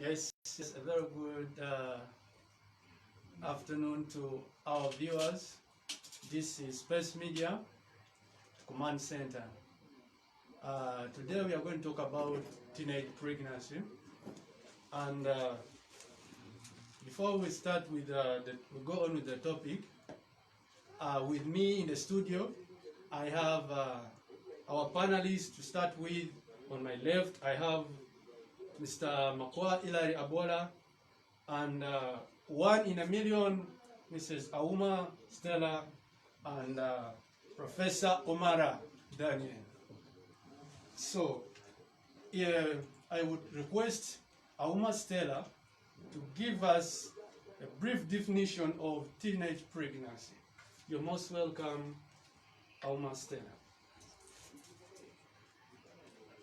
Yes, a very good afternoon to our viewers. This is Space Media Command Center. Today we are going to talk about teenage pregnancy. And before we start with we go on with the topic, with me in the studio, I have our panelists to start with. On my left, I have Mr. Makwa Ilari Abola, and one in a million, Mrs. Auma Stella, and Professor Omara Daniel. So, I would request Auma Stella to give us a brief definition of teenage pregnancy. You're most welcome, Auma Stella.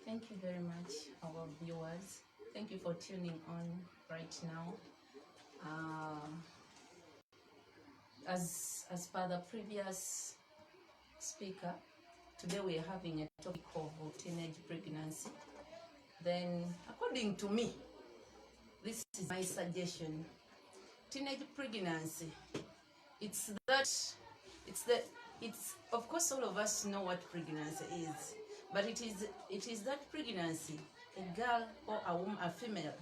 Thank you very much, our viewers. Thank you for tuning on right now. As per the previous speaker, today we are having a topic of teenage pregnancy. Then, according to me, this is my suggestion. Teenage pregnancy, it's of course all of us know what pregnancy is, but it is that pregnancy a girl or a woman, a female,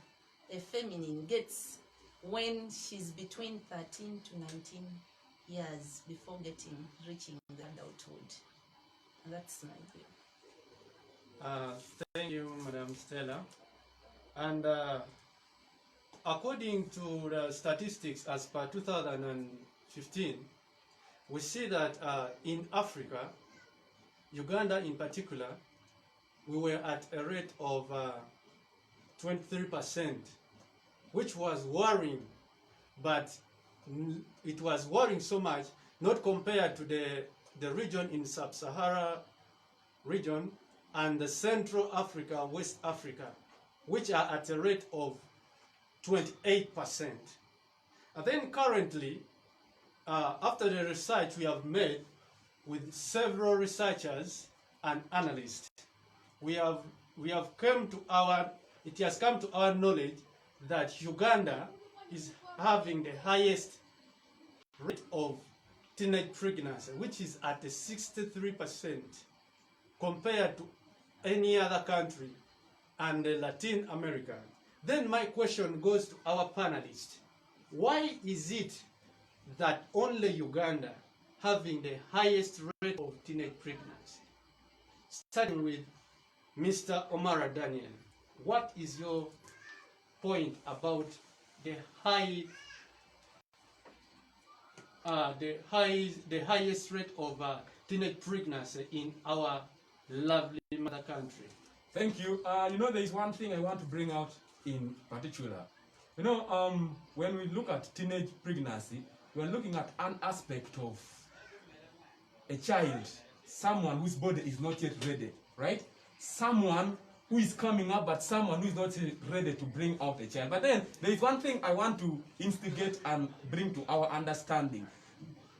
a feminine gets when she's between 13 to 19 years before reaching the adulthood. And that's my view. Thank you, Madam Stella. And according to the statistics as per 2015, we see that in Africa, Uganda in particular, we were at a rate of 23%, which was worrying, but it was worrying so much, not compared to the region in Sub-Sahara region and the Central Africa, West Africa, which are at a rate of 28%. And then currently, after the research we have made with several researchers and analysts, it has come to our knowledge that Uganda is having the highest rate of teenage pregnancy, which is at 63% compared to any other country and Latin America. Then my question goes to our panelists. Why is it that only Uganda having the highest rate of teenage pregnancy? Starting with Mr. Omara Daniel, what is your point about the highest rate of teenage pregnancy in our lovely mother country? Thank you. There is one thing I want to bring out in particular. When we look at teenage pregnancy, we are looking at an aspect of a child, someone whose body is not yet ready, right? Someone who is coming up, but someone who is not ready to bring out a child. But then, there is one thing I want to instigate and bring to our understanding.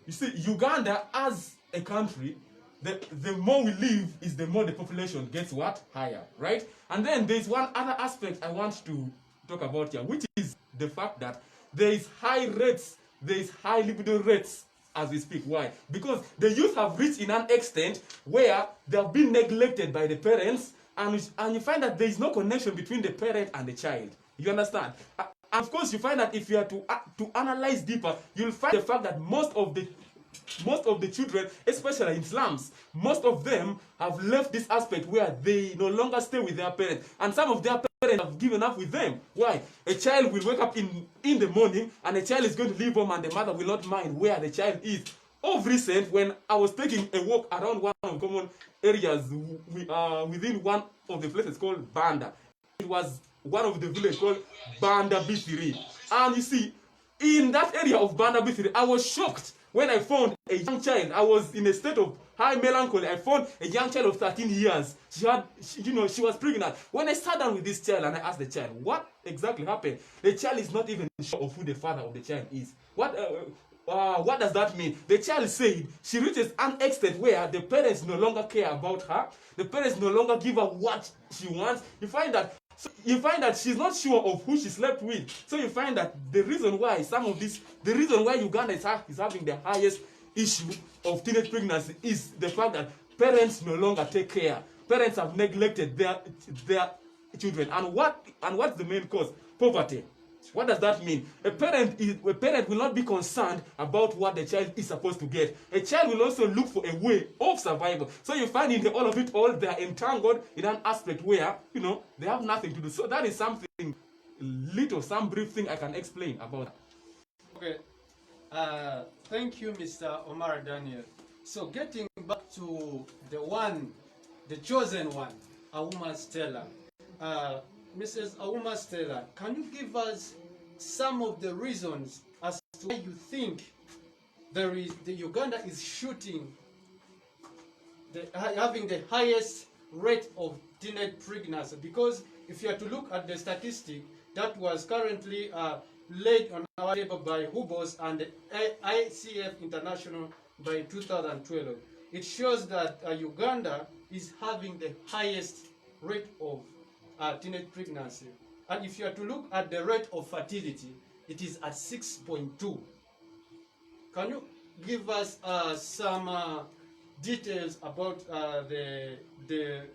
You see, Uganda as a country, the more we live is the more the population gets what? Higher, right? And then there is one other aspect I want to talk about here, which is the fact that there is high libido rates as we speak. Why? Because the youth have reached in an extent where they have been neglected by the parents, and you find that there is no connection between the parent and the child. You understand? And of course, you find that if you are to analyze deeper, you'll find the fact that most of the children, especially in slums, most of them have left this aspect where they no longer stay with their parents, and some of their parents have given up with them. Why? A child will wake up in the morning and a child is going to leave home and the mother will not mind where the child is. Of recent, when I was taking a walk around one of the common areas within one of the places called Banda, it was one of the villages called Banda B3. And you see, in that area of Banda B3, I was shocked when I found a young child. I was in a state of high melancholy. I found a young child of 13 years. She was pregnant. When I sat down with this child and I asked the child, what exactly happened? The child is not even sure of who the father of the child is. What does that mean? The child said she reaches an extent where the parents no longer care about her. The parents no longer give her what she wants. You find that So you find that she's not sure of who she slept with. So you find that the reason why Uganda is having the highest issue of teenage pregnancy is the fact that parents no longer take care. Parents have neglected their children. And what's the main cause? Poverty. What does that mean? A parent will not be concerned about what the child is supposed to get. A child will also look for a way of survival. So you find in all of it all, they are entangled in an aspect where, they have nothing to do. So that is something some brief thing I can explain about that. Okay. Thank you, Mr. Omar Daniel. So getting back to the chosen one, Auma Stella. Mrs. Auma Stella, can you give us some of the reasons as to why you think the Uganda is having the highest rate of teenage pregnancy? Because if you are to look at the statistic that was currently laid on our table by Hubos and the ICF International by 2012, it shows that Uganda is having the highest rate of teenage pregnancy. And if you are to look at the rate of fertility, it is at 6.2. Can you give us some details about the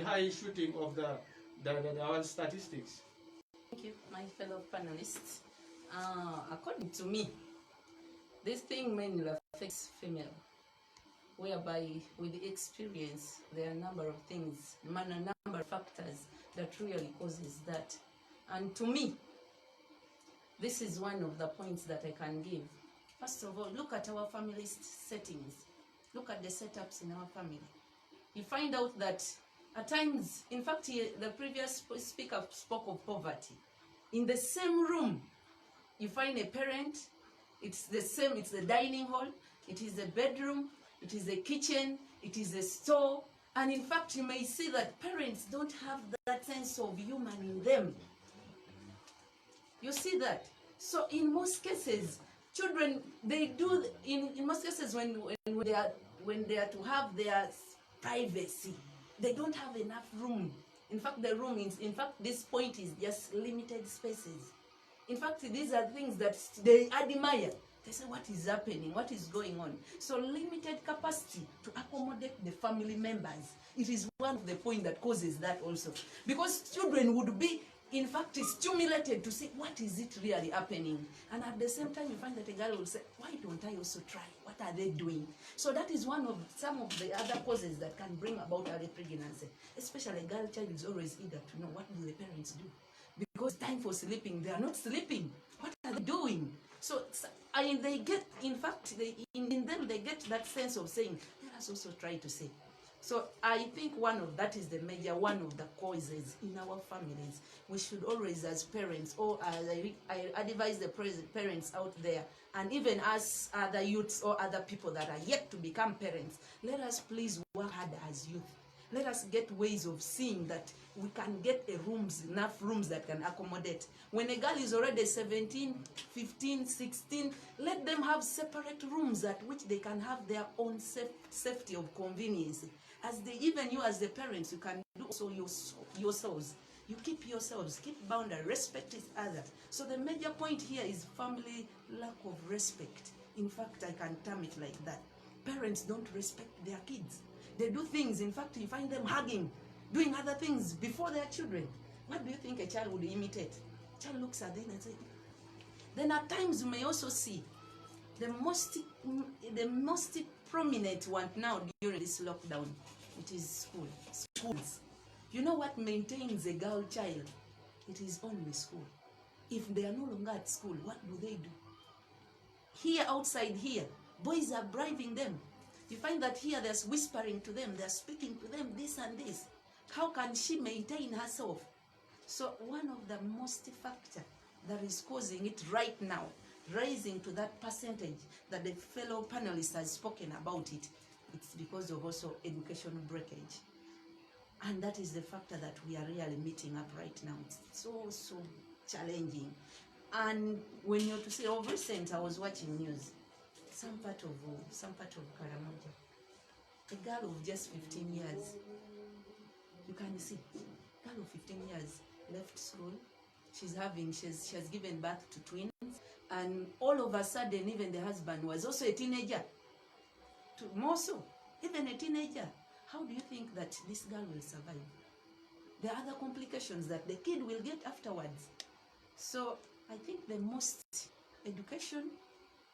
high shooting of our statistics? Thank you, my fellow panelists. According to me, this thing mainly affects female, whereby with the experience, there are a number of things, a number of factors that really causes that. And to me, this is one of the points that I can give. First of all, look at our family settings. Look at the setups in our family. You find out that at times, in fact, the previous speaker spoke of poverty. In the same room, you find a parent, it's the same, it's the dining hall, it is the bedroom, it is the kitchen, it is the store, and in fact, you may see that parents don't have that sense of human in them. You see that? So in most cases, children, they do, in most cases, when they are to have their privacy, they don't have enough room. In fact, the room is, this point is just limited spaces. In fact, these are things that they admire. They say, what is happening? What is going on? So limited capacity to accommodate the family members. It is one of the points that causes that also. Because children would be, in fact, stimulated to see what is it really happening. And at the same time, you find that a girl will say, why don't I also try? What are they doing? So that is some of the other causes that can bring about early pregnancy. Especially a girl child is always eager to know what do the parents do. Because time for sleeping, they are not sleeping. What are they doing? So they get, in fact, in them they get that sense of saying, let us also try to say. So I think that is the major one of the causes in our families. We should always, as parents, or as I advise the parents out there, and even as other youths or other people that are yet to become parents, let us please work hard as youth. Let us get ways of seeing that we can get enough rooms that can accommodate. When a girl is already 17, 15, 16, let them have separate rooms at which they can have their own safety of convenience. Even you as the parents, you can do so yourselves. You keep yourselves, keep boundary, respect each other. So the major point here is family lack of respect. In fact, I can term it like that. Parents don't respect their kids. They do things, in fact, you find them hugging, doing other things before their children. What do you think a child would imitate? A child looks at them and says, then at times you may also see the most prominent one now during this lockdown, it is schools. You know what maintains a girl child? It is only school. If they are no longer at school, what do? Here, outside here, boys are bribing them. You find that here they're whispering to them, they're speaking to them, this and this. How can she maintain herself? So one of the most factors that is causing it right now, rising to that percentage that the fellow panelists has spoken about it, it's because of also educational breakage. And that is the factor that we are really meeting up right now. It's so challenging. And when you're to say, recent, I was watching news. Some part of Karamoja, a girl of just 15 years, you can see, girl of 15 years left school. She has given birth to twins, and all of a sudden, even the husband was also a teenager. More so, even a teenager. How do you think that this girl will survive? There are other complications that the kid will get afterwards. So I think the most education,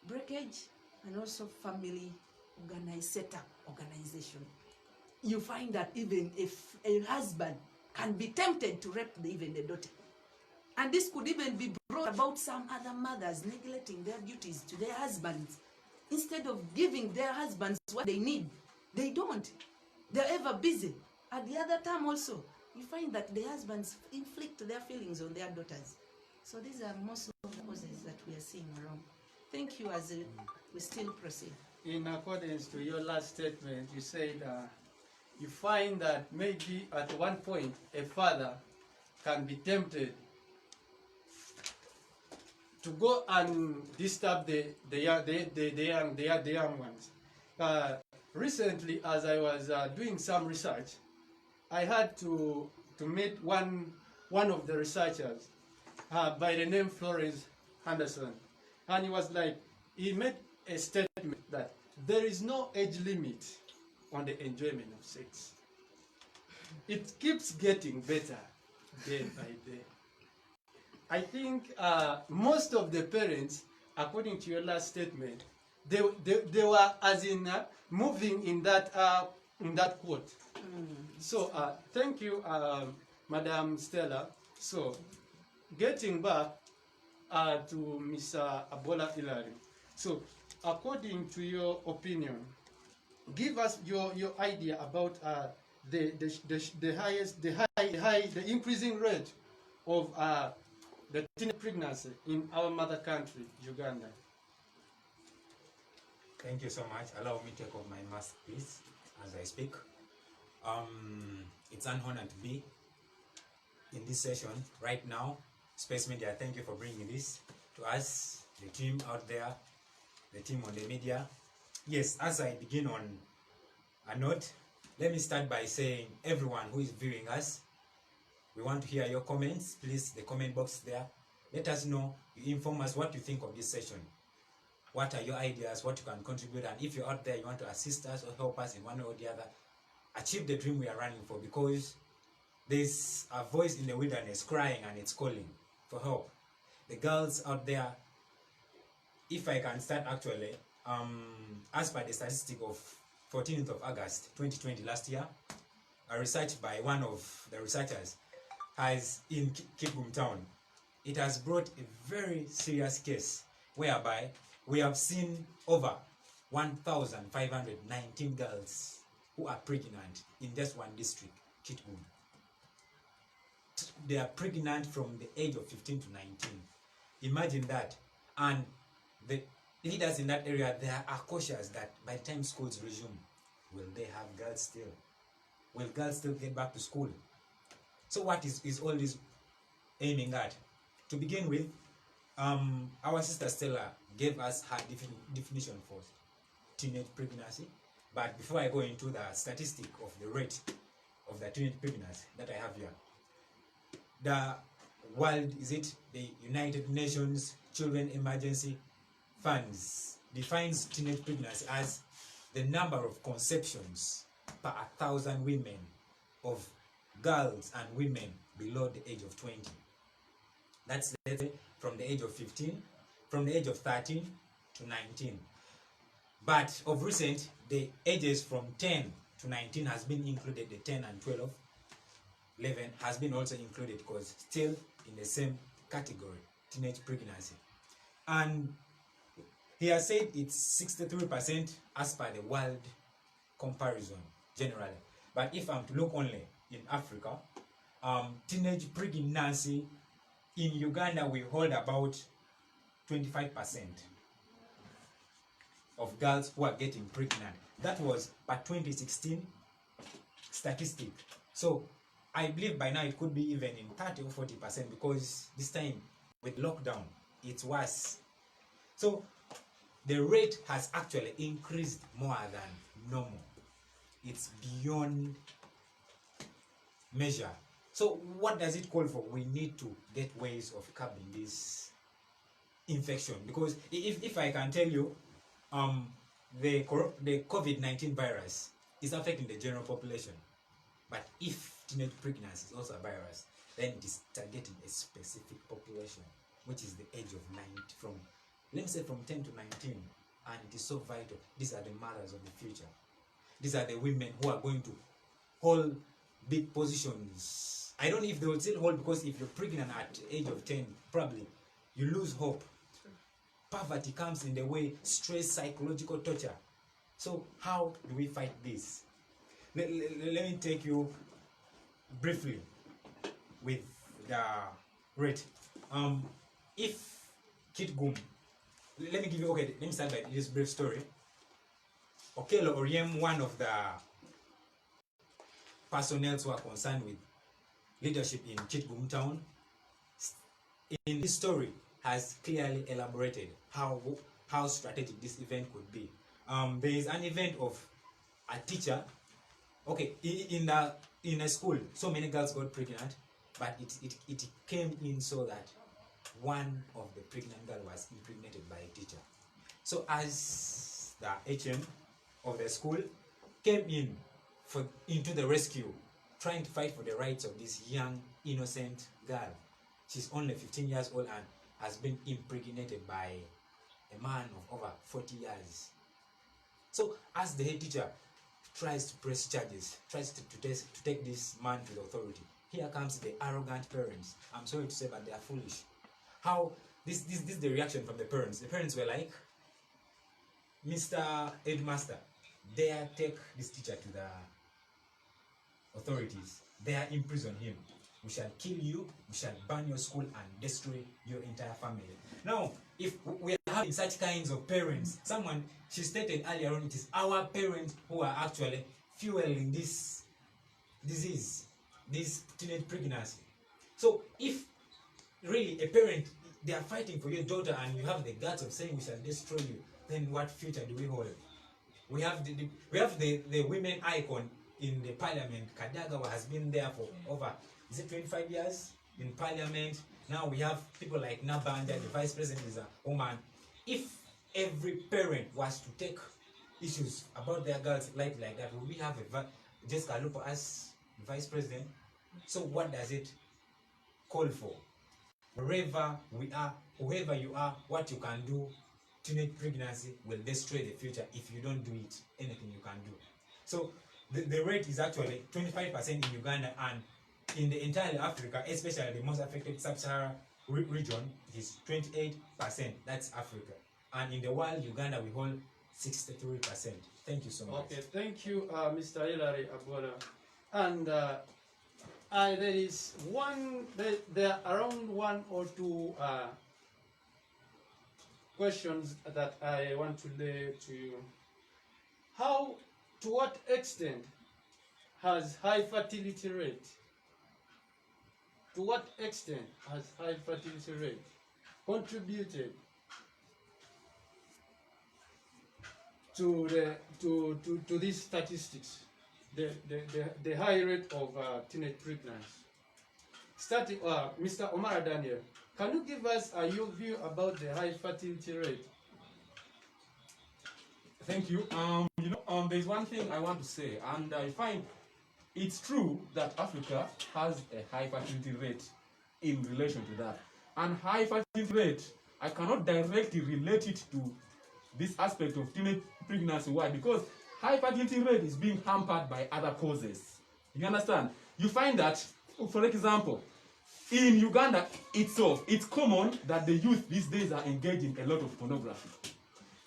breakage, and also family organization. You find that even if a husband can be tempted to rape even the daughter. And this could even be brought about some other mothers neglecting their duties to their husbands. Instead of giving their husbands what they need, they don't. They're ever busy. At the other time also, you find that the husbands inflict their feelings on their daughters. So these are most of the causes that we are seeing around. Thank you as we still proceed. In accordance to your last statement, you said you find that maybe at one point a father can be tempted to go and disturb the young ones. Recently, as I was doing some research, I had to meet one of the researchers by the name Florence Henderson, and he made a statement that there is no age limit on the enjoyment of sex. It keeps getting better day by day. I think most of the parents, according to your last statement, they were as in moving in that quote. So thank you, Madam Stella. So getting back to Ms. Abola Hilary. So according to your opinion, give us your idea about the increasing rate of the teen pregnancy in our mother country, Uganda. Thank you so much. Allow me to take off my mask, please, as I speak. It's an honor to be in this session right now. Space Media, thank you for bringing this to us, the team out there, the team on the media. Yes, as I begin on a note, let me start by saying, everyone who is viewing us, we want to hear your comments. Please, the comment box there. Let us know, you inform us what you think of this session. What are your ideas, what you can contribute, and if you're out there, you want to assist us or help us in one way or the other, achieve the dream we are running for, because there's a voice in the wilderness crying and it's calling for help. The girls out there, if I can start actually, as per the statistic of 14th of August 2020 last year, a research by one of the researchers has in Kibum town, it has brought a very serious case whereby we have seen over 1,519 girls who are pregnant in just one district, Kitgum. They are pregnant from the age of 15 to 19. Imagine that. And the leaders in that area, they are cautious that by the time schools resume, will they have girls still? Will girls still get back to school? So what is all this aiming at? To begin with, our sister Stella gave us her definition for teenage pregnancy. But before I go into the statistic of the rate of the teenage pregnancy that I have here, the United Nations Children Emergency Funds defines teenage pregnancy as the number of conceptions per 1,000 women of girls and women below the age of 20. That's from the age of 15, from the age of 13 to 19. But of recent, the ages from 10 to 19 has been included, the 10 and 12, 11 has been also included because still in the same category, teenage pregnancy. And he has said it's 63% as per the world comparison generally. But if I'm to look only in Africa, teenage pregnancy in Uganda, we hold about 25% of girls who are getting pregnant. That was by 2016 statistic. So I believe by now it could be even in 30 or 40% because this time with lockdown, it's worse. So the rate has actually increased more than normal. It's beyond measure. So what does it call for? We need to get ways of curbing this infection, because if I can tell you, the COVID-19 virus is affecting the general population, but if teenage pregnancy is also a virus, then it is targeting a specific population, which is the age of 9 from, let me say, from 10 to 19, and it is so vital. These are the mothers of the future. These are the women who are going to hold big positions. I don't know if they will still hold, because if you're pregnant at the age of 10, probably you lose hope. Poverty comes in the way, stress, psychological torture. So how do we fight this? Let me take you briefly with the rate. If Kitgum, let me give you, okay, let me start by this brief story. Okelo Oriem, one of the personnel who are concerned with leadership in Kitgum town, in this story has clearly elaborated how strategic this event could be. There is an event of a teacher, okay, in a school, so many girls got pregnant, but it came in so that one of the pregnant girl was impregnated by a teacher. So as the HM of the school came into the rescue, trying to fight for the rights of this young, innocent girl. She's only 15 years old and has been impregnated by a man of over 40 years. So as the head teacher tries to press charges, tries to take this man to the authority, here comes the arrogant parents. I'm sorry to say, but they are foolish. How this is the reaction from the parents. The parents were like, Mr. Headmaster, dare take this teacher to the authorities. Dare imprison him. We shall kill you, we shall burn your school and destroy your entire family. Now, if we are having such kinds of parents, she stated earlier on, it is our parents who are actually fueling this disease, this teenage pregnancy. So if really a parent, they are fighting for your daughter and you have the guts of saying we shall destroy you, then what future do we hold? We have the women icon in the parliament. Kadagawa has been there for over, is it 25 years in parliament? Now we have people like Nabanja, the vice president is a woman. If every parent was to take issues about their girls like that, will we have Jessica Lupo as vice president? So what does it call for? Wherever we are, whoever you are, what you can do, teenage pregnancy will destroy the future. If you don't do it, anything you can do. So the rate is actually 25% in Uganda, and in the entire Africa, especially the most affected sub-Saharan region, it is 28%. That's Africa. And in the world, Uganda, we hold 63%. Thank you so much. Okay, thank you, Mr. Hilary Abola. And there are around one or two questions that I want to lay to you. To what extent has high fertility rate? To what extent has high fertility rate contributed to these statistics, the high rate of teenage pregnancy? Mr. Omar Daniel, can you give us your view about the high fertility rate? Thank you. There's one thing I want to say, and I find it's true that Africa has a high fertility rate in relation to that. And high fertility rate, I cannot directly relate it to this aspect of teenage pregnancy. Why? Because high fertility rate is being hampered by other causes. You understand? You find that, for example, in Uganda itself, it's common that the youth these days are engaged in a lot of pornography.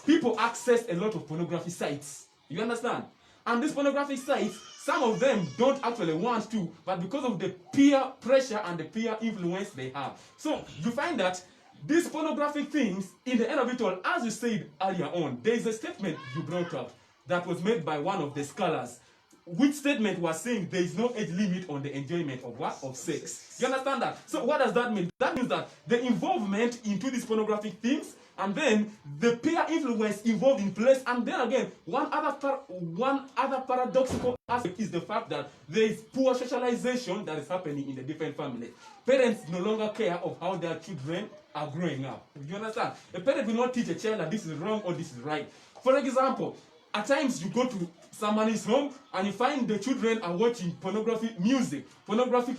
People access a lot of pornography sites. You understand? And these pornography sites, some of them don't actually want to, but because of the peer pressure and the peer influence they have. So you find that these pornographic things, in the end of it all, as you said earlier on, there is a statement you brought up that was made by one of the scholars, which statement was saying there is no age limit on the enjoyment of what? Of sex. You understand that? So what does that mean? That means that the involvement into these pornographic things and then the peer influence involved in place, and then again, one other paradoxical aspect is the fact that there is poor socialization that is happening in the different families. Parents no longer care of how their children are growing up. You understand? A parent will not teach a child that this is wrong or this is right. For example, at times you go to somebody's home and you find the children are watching pornographic music, pornographic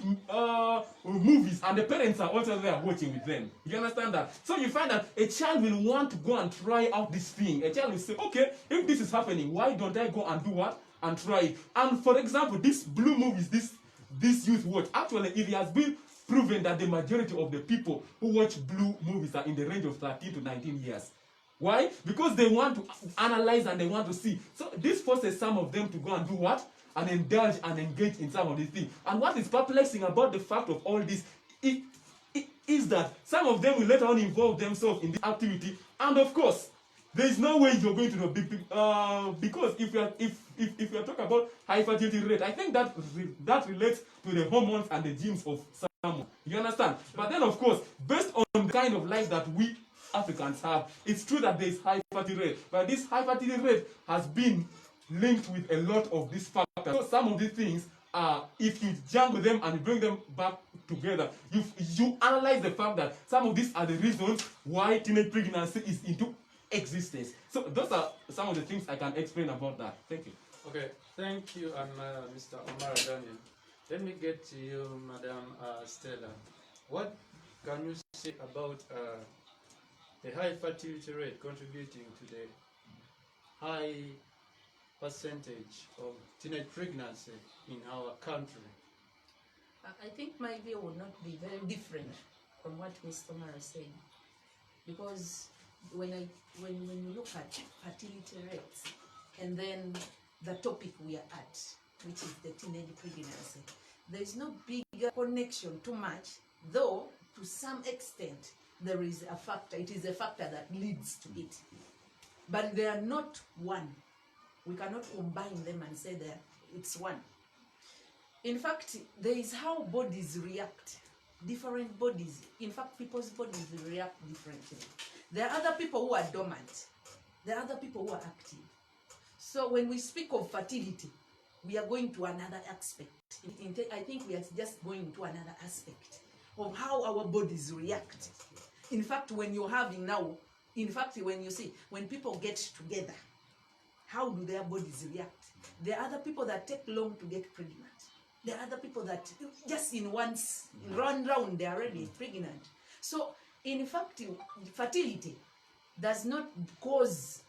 movies, and the parents are also there watching with them. You understand that? So you find that a child will want to go and try out this thing. A child will say, okay, if this is happening, why don't I go and do what? And try it. And for example, these blue movies, this youth watch, actually it has been proven that the majority of the people who watch blue movies are in the range of 13 to 19 years. Why? Because they want to analyze and they want to see. So this forces some of them to go and do what? And indulge and engage in some of these things. And what is perplexing about the fact of all this is that some of them will later on involve themselves in this activity. And of course, there is no way you're going to know because if you are talking about high fertility rate, I think that relates to the hormones and the genes of someone. You understand? But then of course, based on the kind of life that we Africans have, it's true that there is high fertility rate, but this high fertility rate has been linked with a lot of these factors. So some of these things are, if you jungle them and bring them back together, you analyze the fact that some of these are the reasons why teenage pregnancy is into existence. So those are some of the things I can explain about that. Thank you. Okay, thank you, Mr. Omar Daniel. Let me get to you, Madam Stella. What can you say about the high fertility rate contributing to the high percentage of teenage pregnancy in our country? I think my view would not be very different from what Mr. Mara said, because when you look at fertility rates and then the topic we are at, which is the teenage pregnancy, there is no bigger connection too much, though to some extent there is a factor. It is a factor that leads to it, but they are not one. We cannot combine them and say that it's one. In fact, there is how bodies react. Different bodies, in fact, people's bodies react differently. There are other people who are dormant. There are other people who are active. So when we speak of fertility, we are going to another aspect. I think we are just going to another aspect of how our bodies react. In fact, when you're having now, in fact, when you see, when people get together, how do their bodies react? There are other people that take long to get pregnant. There are other people that just in once, run round, they are already pregnant. So, in fact, fertility does not cause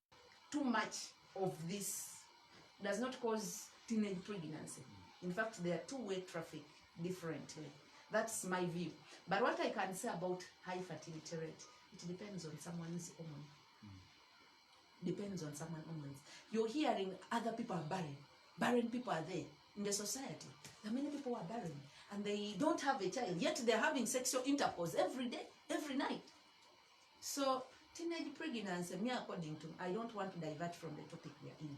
too much of this, does not cause teenage pregnancy. In fact, they are two-way traffic differently. That's my view. But what I can say about high fertility rate, it depends on someone's hormone. Depends on someone's hormones. You're hearing other people are barren. Barren people are there in the society. There are many people who are barren and they don't have a child, yet they're having sexual intercourse every day, every night. So teenage pregnancy, me according to, I don't want to divert from the topic we are in.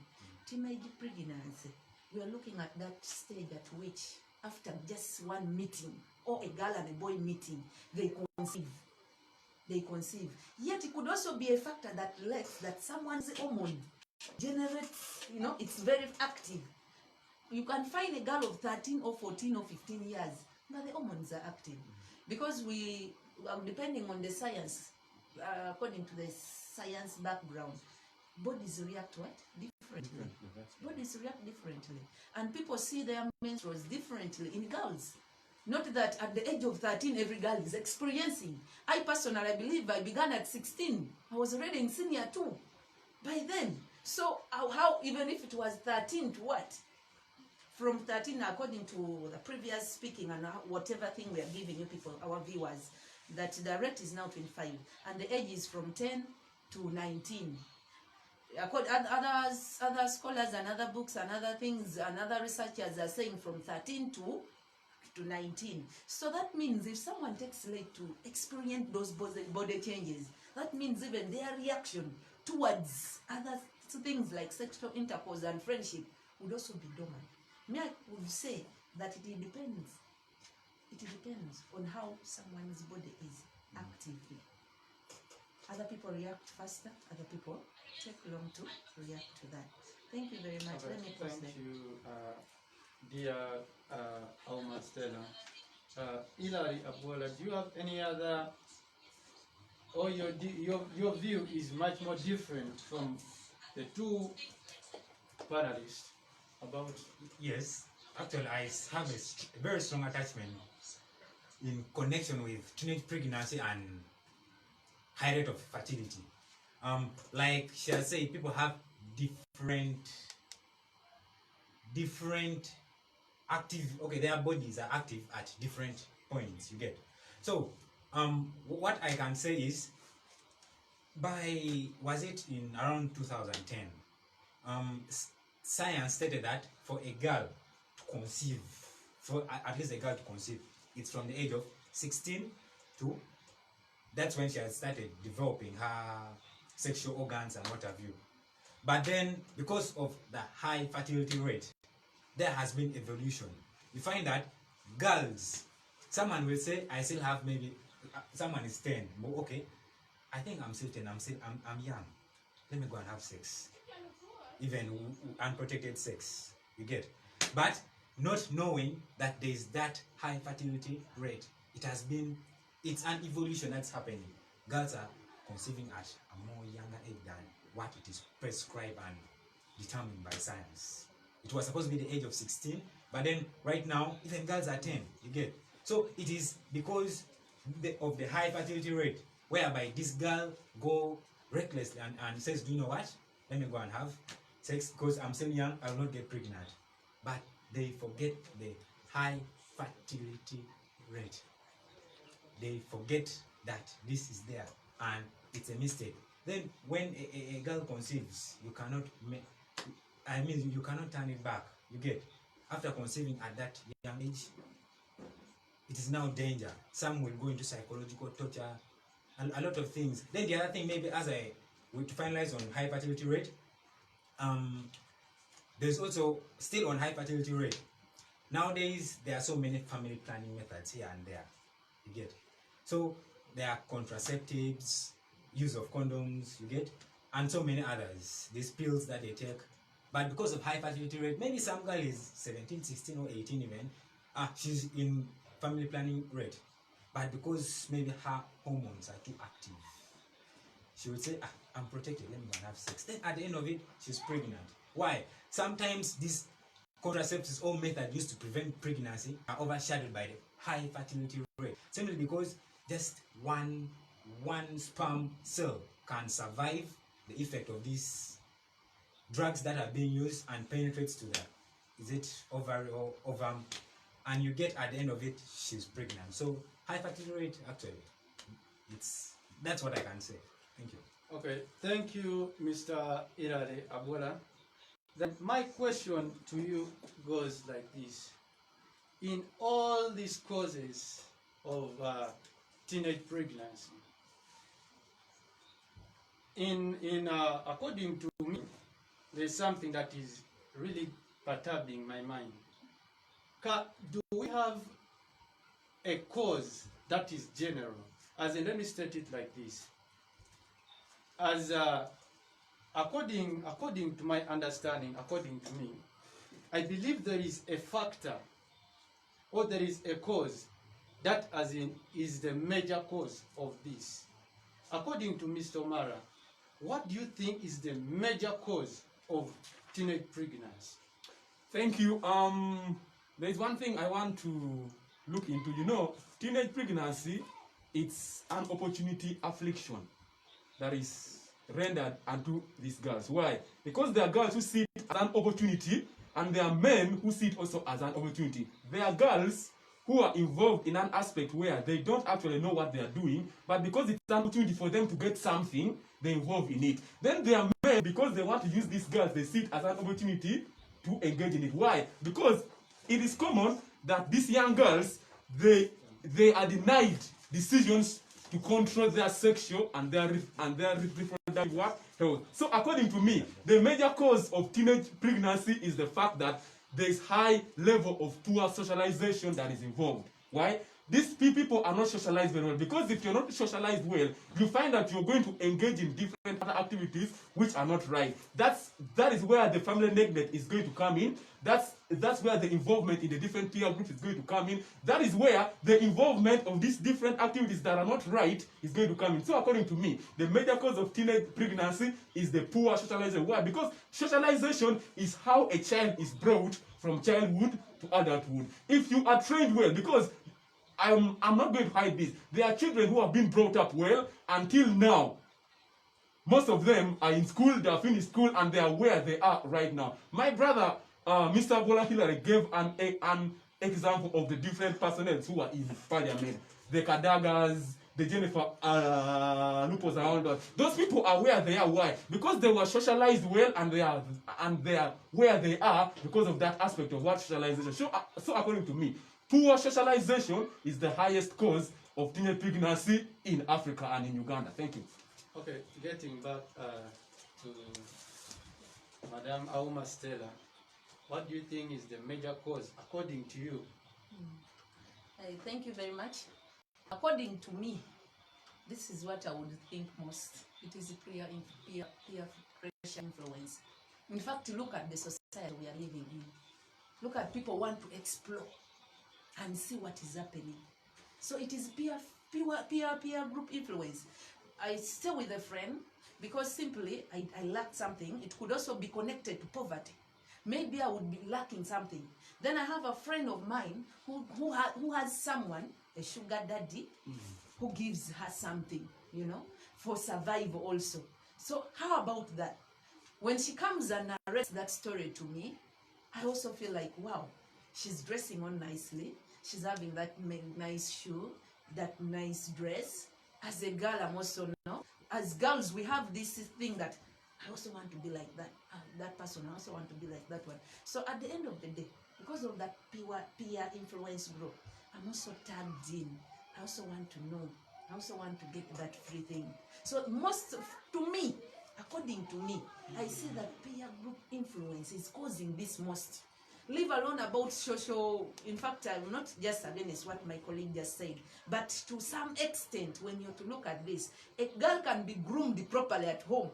Teenage pregnancy, we are looking at that stage at which after just one meeting, or a girl and a boy meeting, they conceive. They conceive. Yet it could also be a factor that lets that someone's hormone generates, it's very active. You can find a girl of 13 or 14 or 15 years, but the hormones are active. Because we, depending on the science, according to the science background, bodies react what? Differently. Bodies react differently. And people see their menstruals differently in girls. Not that at the age of 13, every girl is experiencing. I personally, I believe I began at 16. I was already in senior 2 by then. So how even if it was 13 to what? From 13, according to the previous speaking and whatever thing we are giving you people, our viewers, that the rate is now 25. And the age is from 10 to 19. Other scholars and other books and other things and other researchers are saying from 13 to 19. So that means if someone takes late to experience those body changes, that means even their reaction towards other things like sexual intercourse and friendship would also be dormant. Me, I would say that it depends. It depends on how someone's body is actively. Other people react faster, other people take long to react to that. Thank you very much. Let me pause there. Thank you, dear Alma Stella. Hilary Abuela, do you have any other, or your view is much more different from the two panelists about? Yes, actually, I have a very strong attachment in connection with teenage pregnancy and high rate of fertility. Like shall say, people have different active. Okay, their bodies are active at different points. You get. So, what I can say is, was it in around 2010? Science stated that for a girl to conceive, for at least a girl to conceive, it's from the age of 16 to, that's when she has started developing her sexual organs and what have you. But then, because of the high fertility rate, there has been evolution. You find that girls, someone will say, I still have maybe, someone is 10, but okay, I think I'm still 10, I'm young. Let me go and have sex. Even unprotected sex, you get. But not knowing that there is that high fertility rate, it's an evolution that's happening. Girls are conceiving at a more younger age than what it is prescribed and determined by science. It was supposed to be the age of 16, but then right now, even girls are 10, you get. So it is because of the high fertility rate, whereby this girl go recklessly and says, do you know what? Let me go and have sex because I'm still young, I will not get pregnant. But they forget the high fertility rate. They forget that this is there and it's a mistake. Then when a girl conceives, you cannot you cannot turn it back. You get. After conceiving at that young age, it is now danger. Some will go into psychological torture and a lot of things. Then the other thing, maybe as I would finalize on high fertility rate, there's also still on high fertility rate. Nowadays, there are so many family planning methods here and there. You get. So there are contraceptives, use of condoms, you get, and so many others. These pills that they take. But because of high fertility rate, maybe some girl is 17, 16 or 18 even, she's in family planning rate. But because maybe her hormones are too active, she would say, I'm protected, let me go and have sex. Then at the end of it, she's pregnant. Why? Sometimes these contraceptives or methods used to prevent pregnancy are overshadowed by the high fertility rate. Simply because just one sperm cell can survive the effect of these drugs that are being used and penetrates to the ovary or ovum, and you get at the end of it, she's pregnant. So high fertility rate, actually, that's what I can say. Thank you. Okay, thank you, Mr. Hilary Abuela. Then my question to you goes like this. In all these causes of teenage pregnancy, according to me, there's something that is really perturbing my mind. Do we have a cause that is general? As in, let me state it like this. As according to my understanding, according to me, I believe there is a factor or there is a cause that as in is the major cause of this. According to Mr. Omara, what do you think is the major cause of teenage pregnancy? Thank you. There's one thing I want to look into. You know, teenage pregnancy, it's an opportunity affliction that is rendered unto these girls. Why? Because there are girls who see it as an opportunity, and there are men who see it also as an opportunity. There are girls who are involved in an aspect where they don't actually know what they are doing, but because it's an opportunity for them to get something, they involve in it. Then there are men, because they want to use these girls, they see it as an opportunity to engage in it. Why? Because it is common that these young girls, they are denied decisions to control their sexual and their reproductive health. So according to me, the major cause of teenage pregnancy is the fact that there is high level of poor socialization that is involved. Why? these people are not socialized very well, because if you're not socialized well, you find that you're going to engage in different other activities which are not right. That is where the family neglect is going to come in. That's where the involvement in the different peer groups is going to come in. That is where the involvement of these different activities that are not right is going to come in. So according to me, the major cause of teenage pregnancy is the poor socialization. Why? Because socialization is how a child is brought from childhood to adulthood. If you are trained well, because I'm not going to hide this, there are children who have been brought up well until now. Most of them are in school, they are finished school, and they are where they are right now. My brother, Mr. Bola Hillary, gave an example of the different personnel who are in parliament. The Kadagas, the Jennifer Lupos around us. Those people are where they are. Why? Because they were socialized well, and they are where they are because of that aspect of what socialization. So according to me, poor socialization is the highest cause of teenage pregnancy in Africa and in Uganda. Thank you. Okay, getting back to Madam Auma Stella, what do you think is the major cause, according to you? Thank you very much. According to me, this is what I would think most. It is peer pressure influence. In fact, look at the society we are living in. Look at people want to explore and see what is happening. So it is peer group influence. I stay with a friend because simply I lack something. It could also be connected to poverty. Maybe I would be lacking something. Then I have a friend of mine who has someone, a sugar daddy, who gives her something, for survival also. So how about that? When she comes and narrates that story to me, I also feel like, wow, she's dressing on nicely. She's having that nice shoe, that nice dress. As a girl, I'm also as girls, we have this thing that I also want to be like that. That person, I also want to be like that one. So at the end of the day, because of that peer influence group, I'm also tagged in. I also want to know. I also want to get that free thing. So to me, according to me, I see that peer group influence is causing this most. Leave alone about social, in fact, I'm not just against what my colleague just said, but to some extent, when you're to look at this, a girl can be groomed properly at home.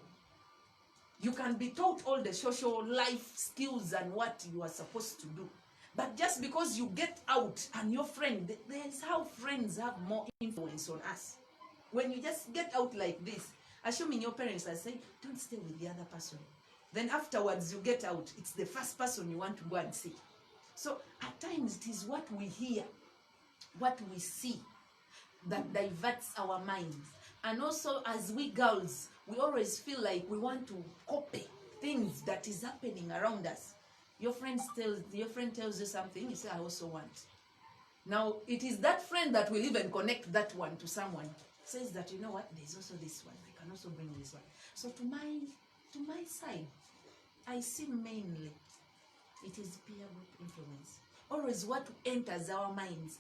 You can be taught all the social life skills and what you are supposed to do. But just because you get out and your friend, there's how friends have more influence on us. When you just get out like this, assuming your parents are saying, don't stay with the other person. Then afterwards you get out, it's the first person you want to go and see. So at times it is what we hear, what we see, that diverts our minds. And also as we girls, we always feel like we want to copy things that is happening around us. Your friend tells you something, you say, I also want. Now it is that friend that will even connect that one to someone. Says that, you know what, there's also this one, I can also bring this one. So to my side, I see mainly it is peer group influence. Always what enters our minds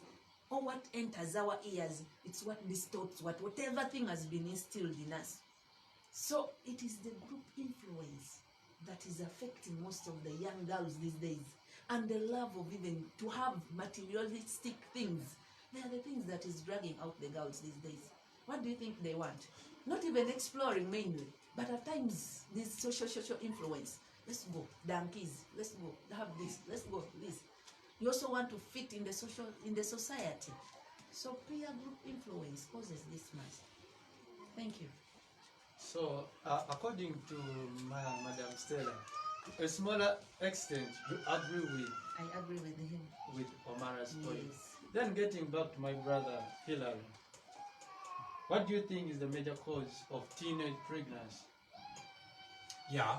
or what enters our ears, it's what distorts whatever thing has been instilled in us. So it is the group influence that is affecting most of the young girls these days. And the love of even to have materialistic things. They are the things that is dragging out the girls these days. What do you think they want? Not even exploring mainly, but at times this social influence. Let's go, donkeys, let's go, have this, let's go, this. You also want to fit in the society. So peer group influence causes this much. Thank you. So, according to Madam Stella, to a smaller extent, you agree with? I agree with him. With Omara's point. Yes. Then getting back to my brother Hillary, what do you think is the major cause of teenage pregnancy? Yeah.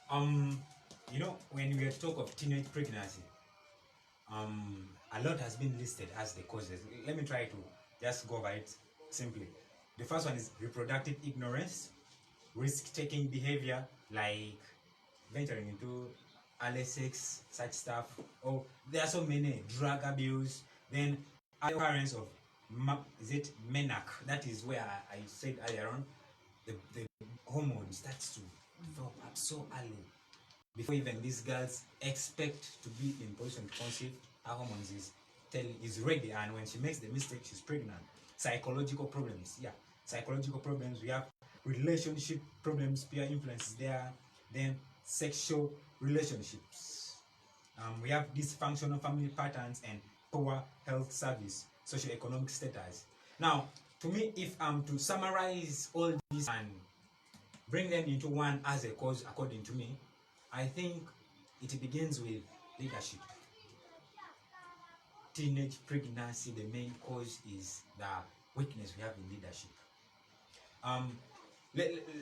When we talk of teenage pregnancy, a lot has been listed as the causes. Let me try to just go over it simply. The first one is reproductive ignorance, risk-taking behavior like venturing into early sex, such stuff. Or there are so many, drug abuse. Then occurrence of MENAC. That is where I said earlier on, the hormone starts to develop up so early. Before even these girls expect to be in position to conceive, our hormones is is ready, and when she makes the mistake, she's pregnant. Psychological problems, yeah, psychological problems. We have relationship problems, peer influence there. Then sexual relationships. We have dysfunctional family patterns and poor health service, socioeconomic status. Now, to me, if I'm to summarize all these and bring them into one as a cause, according to me, I think it begins with leadership. Teenage pregnancy, the main cause is the weakness we have in leadership.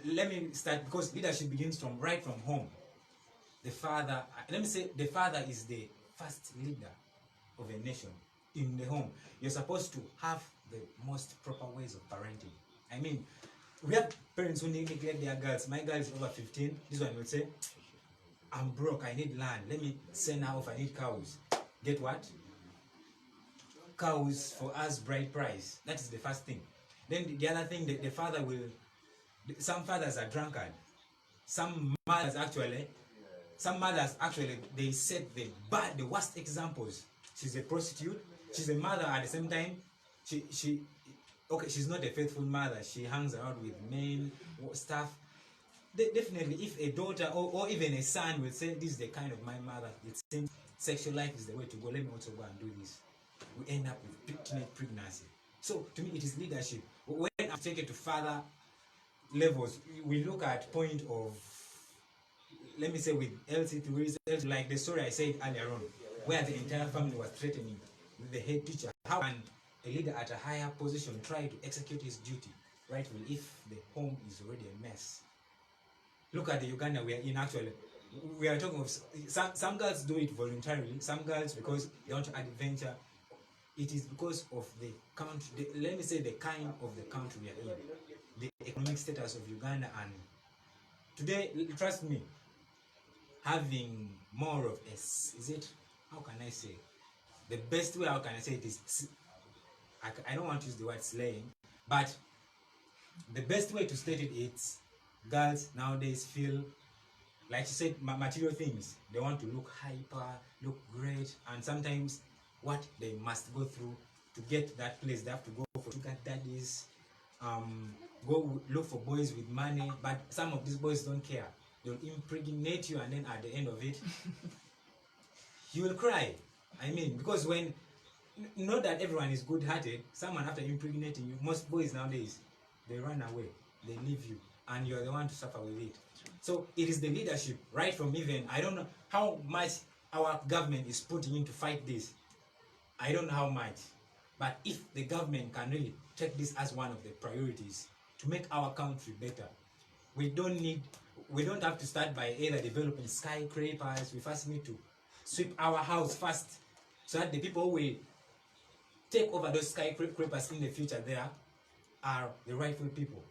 Let me start, because leadership begins from right from home. The father, let me say, the father is the first leader of a nation in the home. You're supposed to have the most proper ways of parenting. I mean, we have parents who neglect their girls. My girl is over 15. This one will say, I'm broke, I need land. Let me send her off, I need cows. Get what? Cows for us, bride price. That is the first thing. Then the other thing, the father will, some fathers are drunkard. Some mothers actually, they set the worst examples. She's a prostitute. She's a mother at the same time. She's not a faithful mother. She hangs around with men, stuff. Definitely, if a daughter or even a son will say, this is the kind of my mother, it seems sexual life is the way to go, let me also go and do this. We end up with teenage pregnancy. So, to me, it is leadership. When I take it to further levels, we look at point of, let me say, with LC3, like the story I said earlier on, where the entire family was threatening the head teacher. How can a leader at a higher position try to execute his duty rightfully if the home is already a mess? Look at the Uganda we are in. Actually, we are talking of some girls do it voluntarily, some girls because they want to adventure. It is because of the country, let me say the kind of the country we are in, the economic status of Uganda. And today, trust me, having more of a, is it, how can I say, the best way how can I say it is, I don't want to use the word slaying, but the best way to state it is, girls nowadays feel, like you said, material things. They want to look hyper, look great, and sometimes what they must go through to get that place, they have to go for sugar daddies, go look for boys with money, but some of these boys don't care. They'll impregnate you, and then at the end of it, you will cry. I mean, because when, not that everyone is good-hearted, someone after impregnating you, most boys nowadays, they run away, they leave you, and you're the one to suffer with it. So it is the leadership, right from even, I don't know how much our government is putting in to fight this. I don't know how much, but if the government can really take this as one of the priorities to make our country better, we don't have to start by either developing skyscrapers. We first need to sweep our house first, so that the people who will take over those skyscrapers in the future there are the rightful people.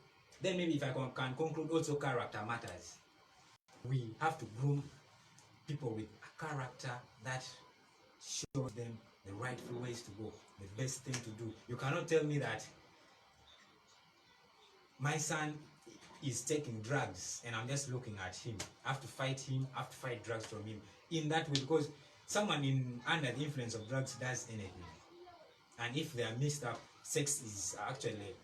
Then maybe if I can conclude, also character matters. We have to groom people with a character that shows them the rightful ways to go, the best thing to do. You cannot tell me that my son is taking drugs and I'm just looking at him. I have to fight him, I have to fight drugs from him. In that way, because someone under the influence of drugs does anything. And if they are mixed up, sex is actually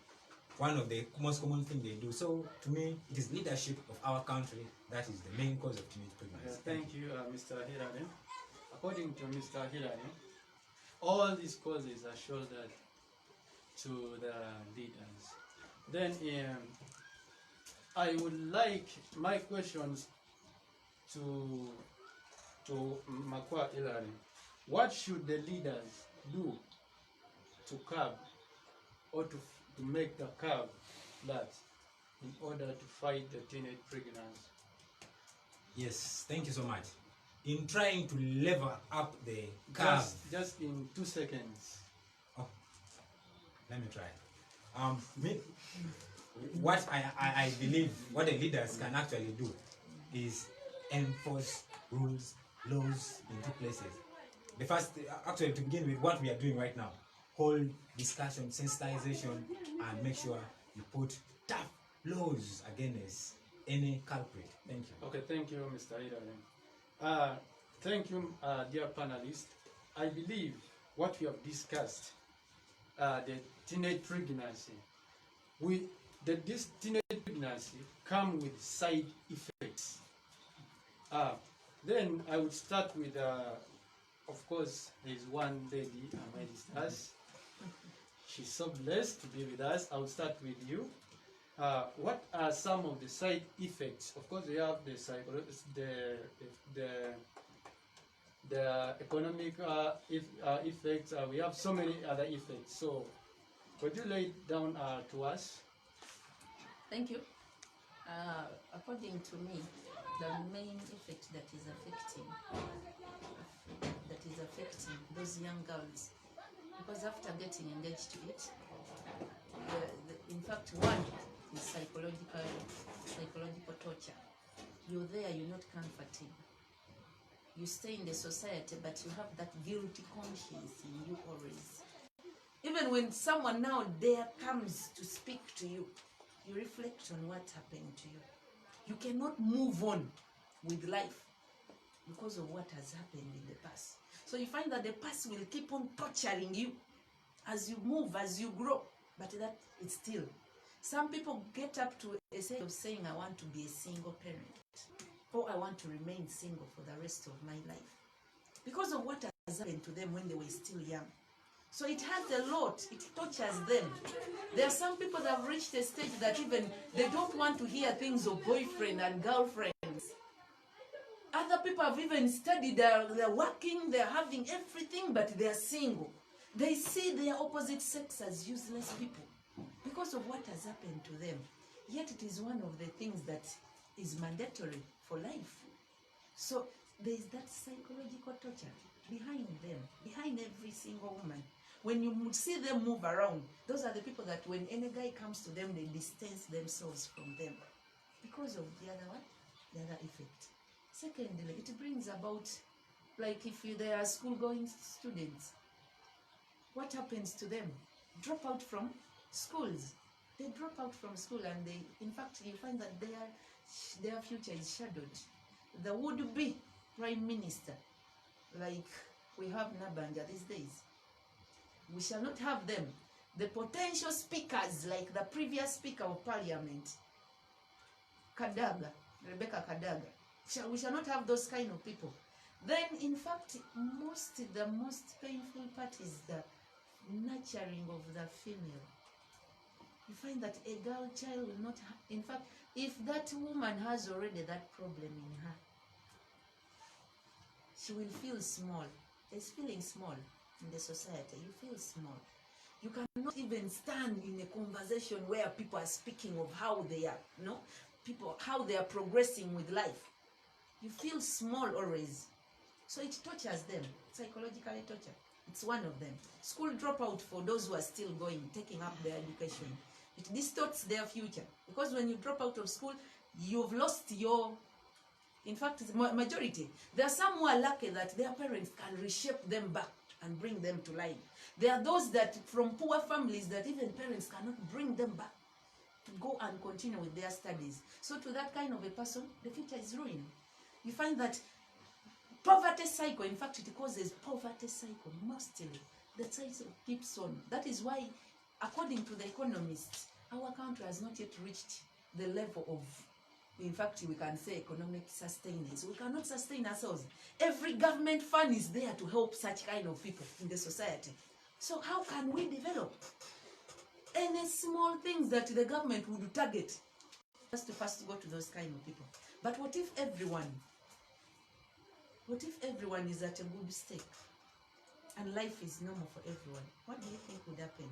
one of the most common things they do. So, to me, it is leadership of our country that is the main cause of teenage pregnancy. Thank you, Mr. Hilary. According to Mr. Hilary, all these causes are shouldered to the leaders. Then, I would like my questions to Makwa Hilary. What should the leaders do to curb or to make the curb that in order to fight the teenage pregnancy? Yes, thank you so much. In trying to level up the curve, just in 2 seconds. Oh, let me try. What I believe what the leaders can actually do is enforce rules, laws in two places. The first, actually, to begin with, what we are doing right now, hold discussion, sensitization, and make sure you put tough laws against any culprit. Thank you. Okay, thank you, Mr. Hilary. Thank you, dear panelists. I believe what we have discussed, the teenage pregnancy. This teenage pregnancy come with side effects. Then I would start with, of course, there's one lady amongst us. She's so blessed to be with us. I will start with you. What are some of the side effects? Of course, we have the economic effects. We have so many other effects. So, could you lay it down to us? Thank you. According to me, the main effect that is affecting those young girls, because after getting engaged to it, in fact, one is psychological torture. You're there, you're not comforting. You stay in the society, but you have that guilty conscience in you always. Even when someone now there comes to speak to you, you reflect on what happened to you. You cannot move on with life because of what has happened in the past. So you find that the past will keep on torturing you as you move, as you grow, but that it's still. Some people get up to a stage of saying, I want to be a single parent, or I want to remain single for the rest of my life, because of what has happened to them when they were still young. So it has a lot, it tortures them. There are some people that have reached a stage that even they don't want to hear things of boyfriend and girlfriends. Other people have even studied, they're working, they're having everything, but they're single. They see their opposite sex as useless people because of what has happened to them. Yet it is one of the things that is mandatory for life. So there is that psychological torture behind them, behind every single woman. When you see them move around, those are the people that when any guy comes to them, they distance themselves from them because of the other one, the other effect. Secondly, it brings about, like if they are school-going students, what happens to them? Drop out from schools. They drop out from school and they, in fact, you find that their future is shadowed. The would-be prime minister, like we have Nabanja these days, we shall not have them. The potential speakers, like the previous speaker of parliament, Rebecca Kadaga, we shall not have those kind of people. Then, in fact, the most painful part is the nurturing of the female. You find that a girl child will not in fact, if that woman has already that problem in her, she will feel small. There's feeling small in the society. You feel small. You cannot even stand in a conversation where people are speaking of how they are, how they are progressing with life. You feel small always. So it tortures them, psychologically torture. It's one of them. School dropout for those who are still going, taking up their education. It distorts their future. Because when you drop out of school, you've lost your, in fact, majority. There are some who are lucky that their parents can reshape them back and bring them to life. There are those that from poor families that even parents cannot bring them back to go and continue with their studies. So to that kind of a person, the future is ruined. You find that poverty cycle, in fact, it causes poverty cycle mostly. The cycle keeps on. That is why, according to the economists, our country has not yet reached the level of, in fact, we can say economic sustenance. We cannot sustain ourselves. Every government fund is there to help such kind of people in the society. So how can we develop? Any small things that the government would target has to first go to those kind of people. But what if everyone is at a good state and life is normal for everyone? What do you think would happen?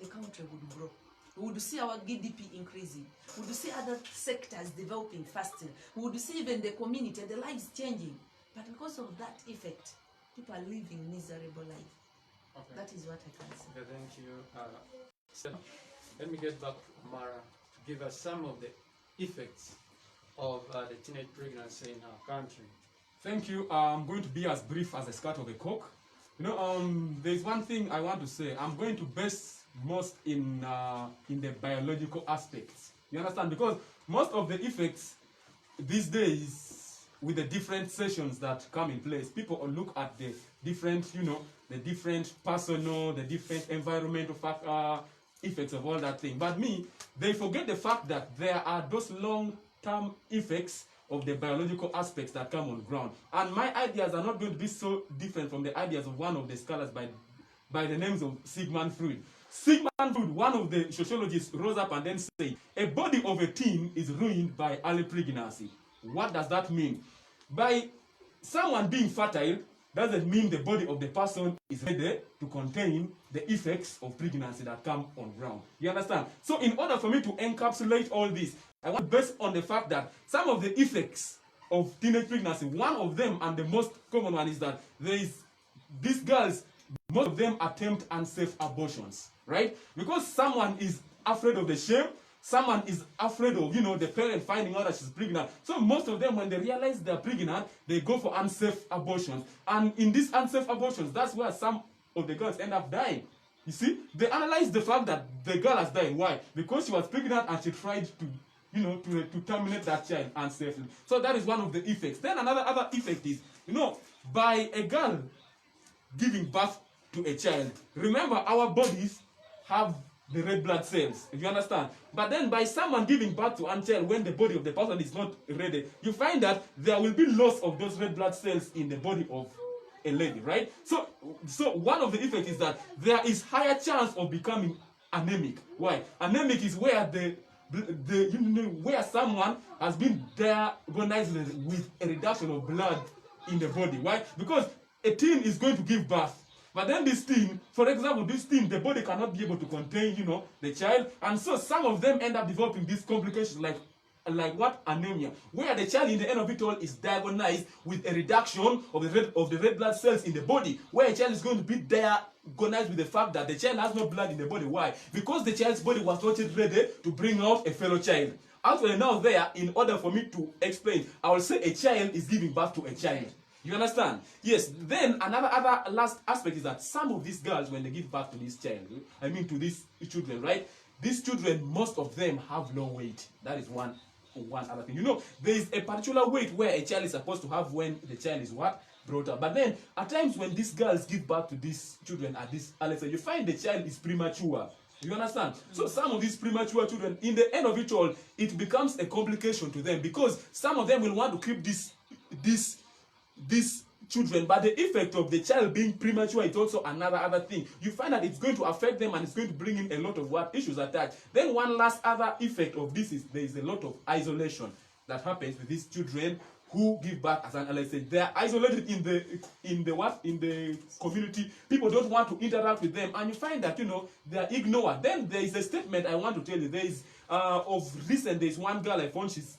The country would grow. We would see our GDP increasing. We would see other sectors developing faster. We would see even the community and the lives changing. But because of that effect, people are living miserable life. Okay. That is what I can say. Okay, thank you. So let me get back to Mara to give us some of the effects of the teenage pregnancy in our country. Thank you. I'm going to be as brief as a skirt of a cock. There's one thing I want to say. I'm going to base most in the biological aspects. You understand? Because most of the effects these days, with the different sessions that come in place, people look at the different, the the different personal, the different environmental effects of all that thing. But they forget the fact that there are those long-term effects of the biological aspects that come on ground. And my ideas are not going to be so different from the ideas of one of the scholars by the names of Sigmund Freud. Sigmund Freud, one of the sociologists, rose up and then said, a body of a teen is ruined by early pregnancy. What does that mean? By someone being fertile doesn't mean the body of the person is ready to contain the effects of pregnancy that come on ground. You understand? So in order for me to encapsulate all this, I want to base on the fact that some of the effects of teenage pregnancy, one of them and the most common one is that these girls, most of them attempt unsafe abortions, right? Because someone is afraid of the shame, someone is afraid of, the parent finding out that she's pregnant. So most of them, when they realize they're pregnant, they go for unsafe abortions. And in these unsafe abortions, that's where some of the girls end up dying. You see, they analyze the fact that the girl has died. Why? Because she was pregnant and she tried to to terminate that child unsafely. So that is one of the effects. Then other effect is, by a girl giving birth to a child, remember our bodies have the red blood cells, if you understand. But then by someone giving birth to a child when the body of the person is not ready, you find that there will be loss of those red blood cells in the body of a lady, right? So one of the effects is that there is higher chance of becoming anemic. Why? Anemic is where where someone has been diagnosed with a reduction of blood in the body. Why? Because a teen is going to give birth. But then this teen, for example, the body cannot be able to contain, the child. And so some of them end up developing these complications like what? Anemia. Where the child in the end of it all is diagnosed with a reduction of the red blood cells in the body. Where a child is going to be diagnosed with the fact that the child has no blood in the body. Why? Because the child's body was not yet ready to bring out a fellow child. Actually now in order for me to explain, I will say a child is giving birth to a child. You understand? Yes. Then other last aspect is that some of these girls, when they give birth to this child, to these children, right? These children, most of them have low weight. That is one other thing. There is a particular weight where a child is supposed to have when the child is brought up. But then at times when these girls give birth to these children at this early stage, you find the child is premature. You understand? So some of these premature children, in the end of it all, it becomes a complication to them because some of them will want to keep these children, but the effect of the child being premature is also another thing. You find that it's going to affect them and it's going to bring in a lot of issues attached. Then one last other effect of this is there is a lot of isolation that happens with these children who give birth as an early stage. They are isolated in the community. People don't want to interact with them, and you find that they are ignored. Then there is a statement I want to tell you. There is of recent, there is one girl I found. She's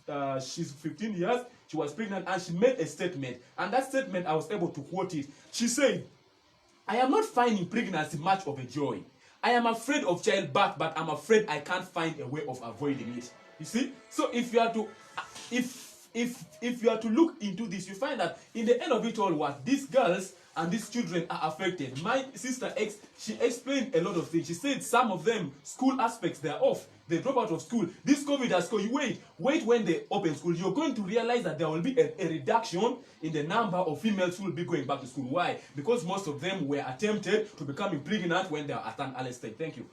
15 years. She was pregnant and she made a statement, and that statement I was able to quote it. She said, "I am not finding pregnancy much of a joy. I am afraid of childbirth, but I'm afraid I can't find a way of avoiding it." You see? So if you are to look into this, you find that in the end of it all, what these girls and these children are affected. My sister X, she explained a lot of things. She said some of them, school aspects, they're off. They drop out of school. This COVID has caused you wait when they open school. You're going to realize that there will be a reduction in the number of females who will be going back to school. Why? Because most of them were attempted to become pregnant when they are at an early stage. Thank you.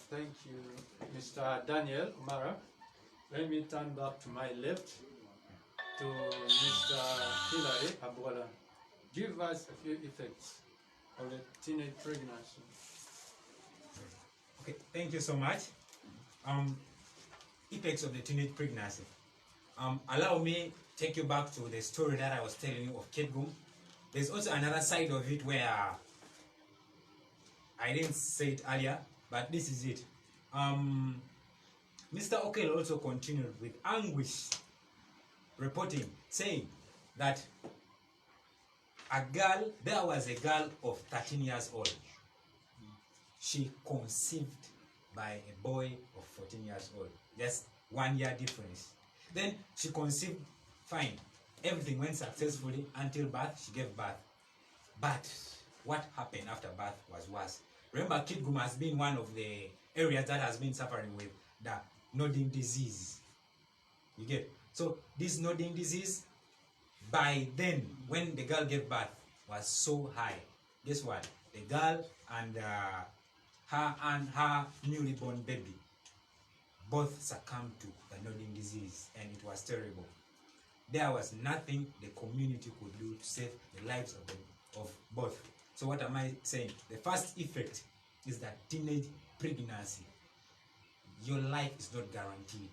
Thank you, Mr. Daniel Umara. Let me turn back to my left to Mr. Hilary Abwala. Give us a few effects of the teenage pregnancy. Okay, thank you so much. Effects of the teenage pregnancy. Allow me take you back to the story that I was telling you of Ketgum. There's also another side of it where I didn't say it earlier, but this is it. Mr. Okel also continued with anguish, reporting, saying that there was a girl of 13 years old. She conceived by a boy of 14 years old. Just 1 year difference. Then she conceived fine. Everything went successfully until birth. She gave birth. But what happened after birth was worse. Remember, Kitgum has been one of the areas that has been suffering with the nodding disease. You get? So this nodding disease, by then, when the girl gave birth, was so high guess what? The girl and her newly born baby both succumbed to the nodding disease, and it was terrible. There was nothing the community could do to save the lives of both. So what am I saying? The first effect is that teenage pregnancy. Your life is not guaranteed.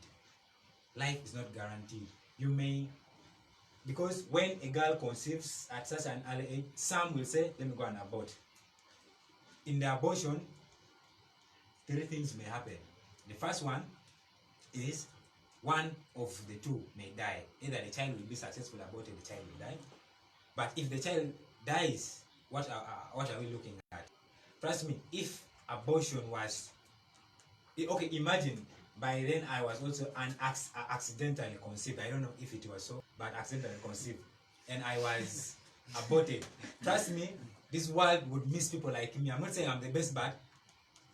Life is not guaranteed. You may, because when a girl conceives at such an early age, some will say, let me go and abort. In the abortion, three things may happen. The first one is one of the two may die. Either the child will be successful aborted, the child will die. But if the child dies, what are we looking at? Trust me, if abortion was, okay, imagine by then I was also accidentally conceived. I don't know if it was so, but accidentally conceived, and I was aborted. Trust me, this world would miss people like me. I'm not saying I'm the best, but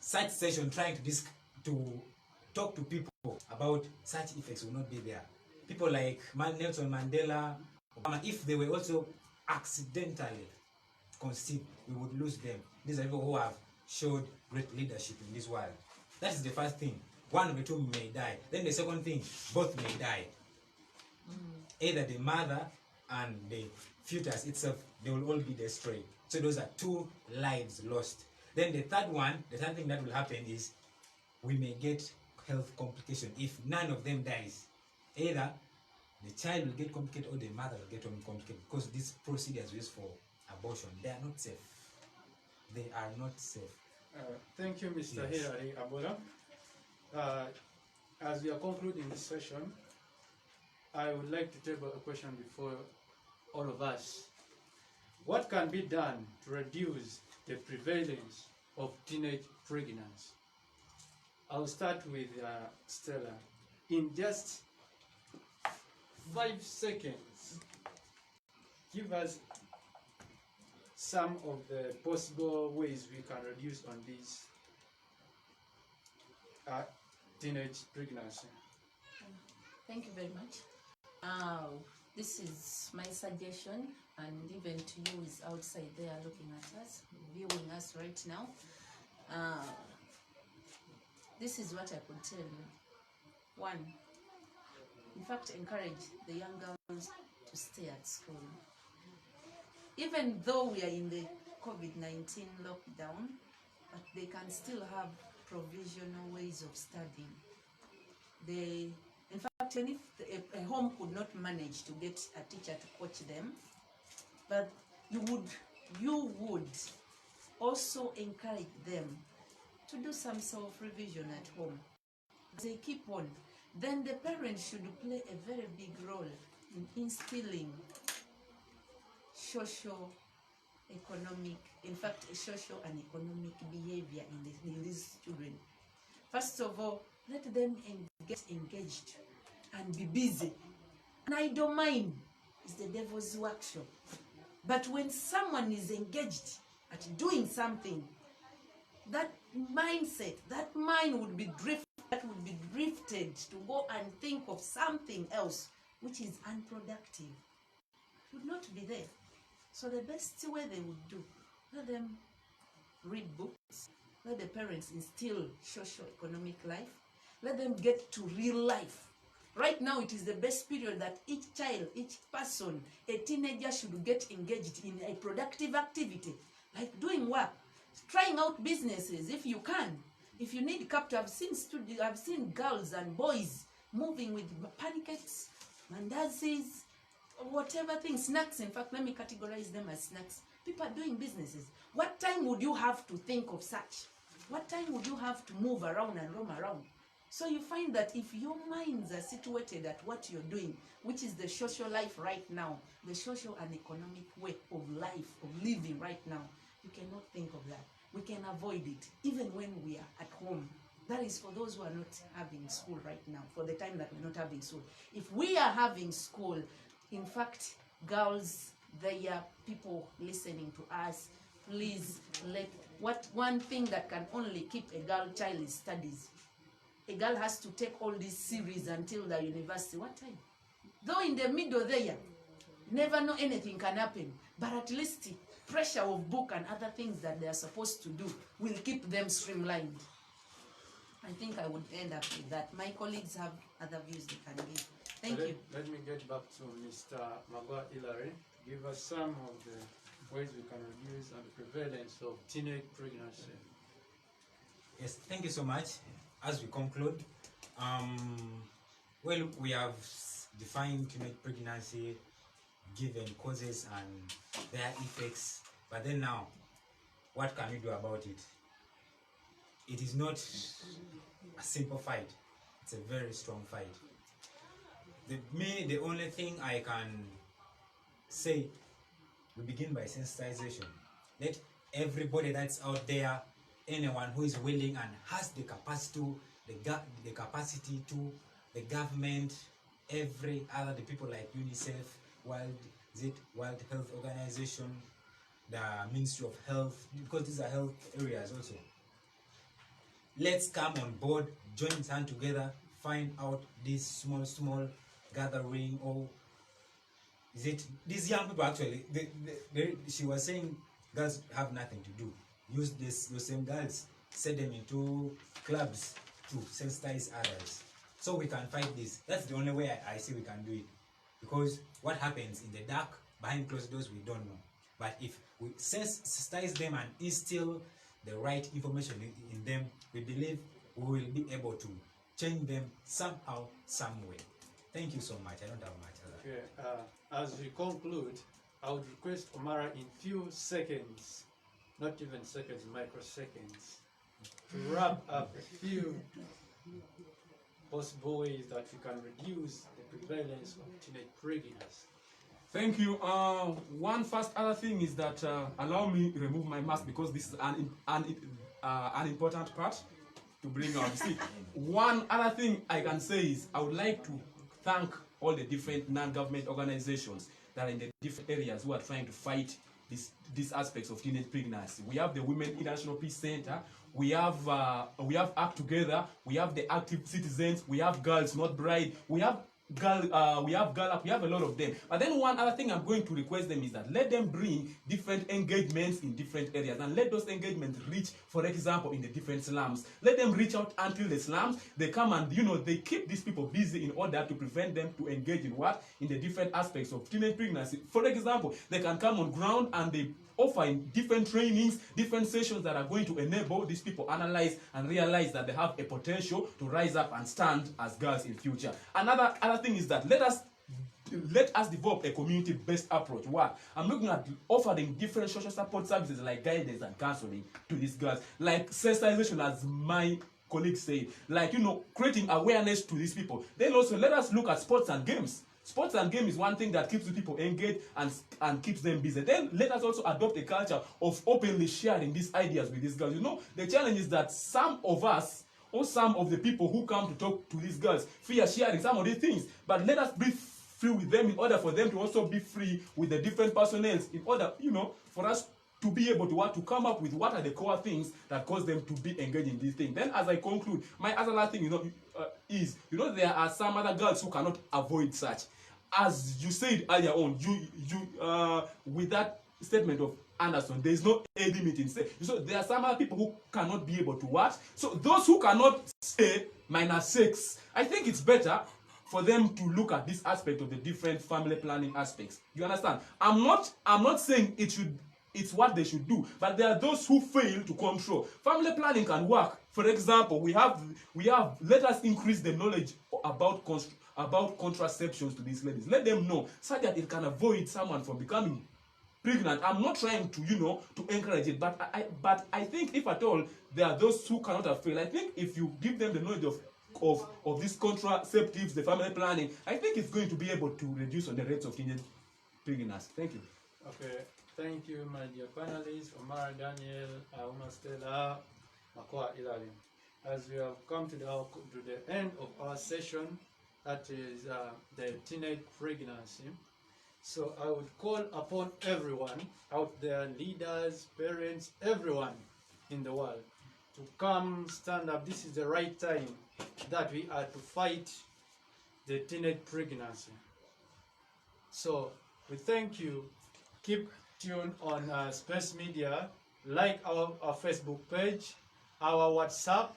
such session trying to talk to people about such effects will not be there. People like Nelson Mandela, Obama, if they were also accidentally conceived, we would lose them. These are people who have showed great leadership in this world. That is the first thing. One of the two may die. Then the second thing, both may die. Either the mother and the fetus itself, they will all be destroyed. So those are two lives lost. Then the third thing that will happen is we may get health complication if none of them dies. Either the child will get complicated or the mother will get complicated, because these procedures used for abortion, they are not safe. They are not safe. Thank you, Mr. Yes. Hilary Abola. As we are concluding this session, I would like to table a question before all of us. What can be done to reduce the prevalence of teenage pregnancy? I'll start with Stella. In just 5 seconds, give us some of the possible ways we can reduce on this teenage pregnancy. Thank you very much. This is my suggestion, and even to you is outside there looking at us, viewing us right now. This is what I could tell you. One, in fact, encourage the young girls to stay at school. Even though we are in the COVID-19 lockdown, but they can still have provisional ways of studying. In fact, even if a home could not manage to get a teacher to coach them, but you would also encourage them to do some self-revision at home. They keep on. Then the parents should play a very big role in instilling socio-economic, in fact, social and economic behavior in these children. First of all, let them get engaged and be busy. An idle mind is the devil's workshop. But when someone is engaged at doing something, that mindset, that mind would be drifted to go and think of something else which is unproductive. It would not be there. So the best way they would do, let them read books, let the parents instill socio-economic life, let them get to real life. Right now it is the best period that each child, each person, a teenager should get engaged in a productive activity, like doing work, trying out businesses if you can. If you need capital, I've seen girls and boys moving with pancakes, mandazis, whatever thing, snacks. In fact, let me categorize them as snacks. People are doing businesses. What time would you have to think of such? What time would you have to move around and roam around? So you find that if your minds are situated at what you're doing, which is the social life right now, the social and economic way of life, of living right now, you cannot think of that. We can avoid it, even when we are at home. That is for those who are not having school right now, for the time that we're not having school. If we are having school, in fact, girls, there are people listening to us, please one thing that can only keep a girl child is studies. A girl has to take all these series until the university. What time? Though in the middle there, never know anything can happen. But at least pressure of book and other things that they are supposed to do will keep them streamlined. I think I would end up with that. My colleagues have other views they can give. Thank you. Let me get back to Mr. Magwa Hilary. Give us some of the ways we can reduce the prevalence of teenage pregnancy. Yes, thank you so much. As we conclude, well, we have defined teenage pregnancy, given causes and their effects, but then now, what can we do about it? It is not a simple fight. It's a very strong fight. The only thing I can say, we begin by sensitization. Let everybody that's out there, anyone who is willing and has the capacity to, the government, every other, the people like UNICEF, World Health Organization, the Ministry of Health, because these are health areas also. Let's come on board, join hands together, find out this small gathering, or is it these young people actually? She was saying girls have nothing to do. Use those same girls, set them into clubs to sensitize others, so we can fight this. That's the only way I see we can do it, because what happens in the dark, behind closed doors, we don't know. But if we sensitize them and instill the right information in them, we believe we will be able to change them somehow, some way. Thank you so much. I don't have much other. Okay, as we conclude, I would request Omara in few seconds, not even seconds, microseconds, to wrap up a few possible ways that we can reduce the prevalence of teenage pregnancy. Thank you. One first other thing is that allow me to remove my mask, because this is an important part to bring out. See, one other thing I can say is I would like to thank all the different non-government organizations that are in the different areas who are trying to fight these aspects of teenage pregnancy. We have the Women International Peace Center. We have Act Together. We have the Active Citizens. We have Girls Not Bride. We have we have Gallup, we have a lot of them. But then one other thing I'm going to request them is that let them bring different engagements in different areas, and let those engagements reach, for example, in the different slums. Let them reach out until the slums. They come and, they keep these people busy in order to prevent them to engage in what? In the different aspects of teenage pregnancy. For example, they can come on ground and they offer different trainings, different sessions that are going to enable these people analyze and realize that they have a potential to rise up and stand as girls in future. Another thing is that let us develop a community-based approach. What? I'm looking at offering different social support services like guidance and counseling to these girls, like sensitization, as my colleagues say, like, creating awareness to these people. Then also let us look at sports and games. Sports and game is one thing that keeps the people engaged and keeps them busy. Then let us also adopt a culture of openly sharing these ideas with these girls. The challenge is that some of us, or some of the people who come to talk to these girls, fear sharing some of these things. But let us be free with them in order for them to also be free with the different personnel, in order, for us to be able to come up with what are the core things that cause them to be engaged in these things. Then as I conclude, my other last thing, is, there are some other girls who cannot avoid such. As you said earlier on, with that statement of Anderson, there is no age limit in say. So there are some other people who cannot be able to watch. So those who cannot say -6, I think it's better for them to look at this aspect of the different family planning aspects. You understand? I'm not saying it's what they should do, but there are those who fail to control. Family planning can work. For example, we have let us increase the knowledge about contraceptions to these ladies. Let them know so that it can avoid someone from becoming pregnant. I'm not trying to to encourage it, but I think if at all there are those who cannot avail, I think if you give them the knowledge of these contraceptives, the family planning, I think it's going to be able to reduce on the rates of teenage pregnancy. Thank you. Okay, thank you, my dear panelists, Omar, Daniel, Uma Stella, Makwa Hilary. As we have come to the end of our session, that is the teenage pregnancy. So I would call upon everyone out there, leaders, parents, everyone in the world, to come stand up. This is the right time that we are to fight the teenage pregnancy. So we thank you. Keep tuned on Space Media. Like our Facebook page, our WhatsApp.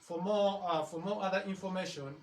For more other information,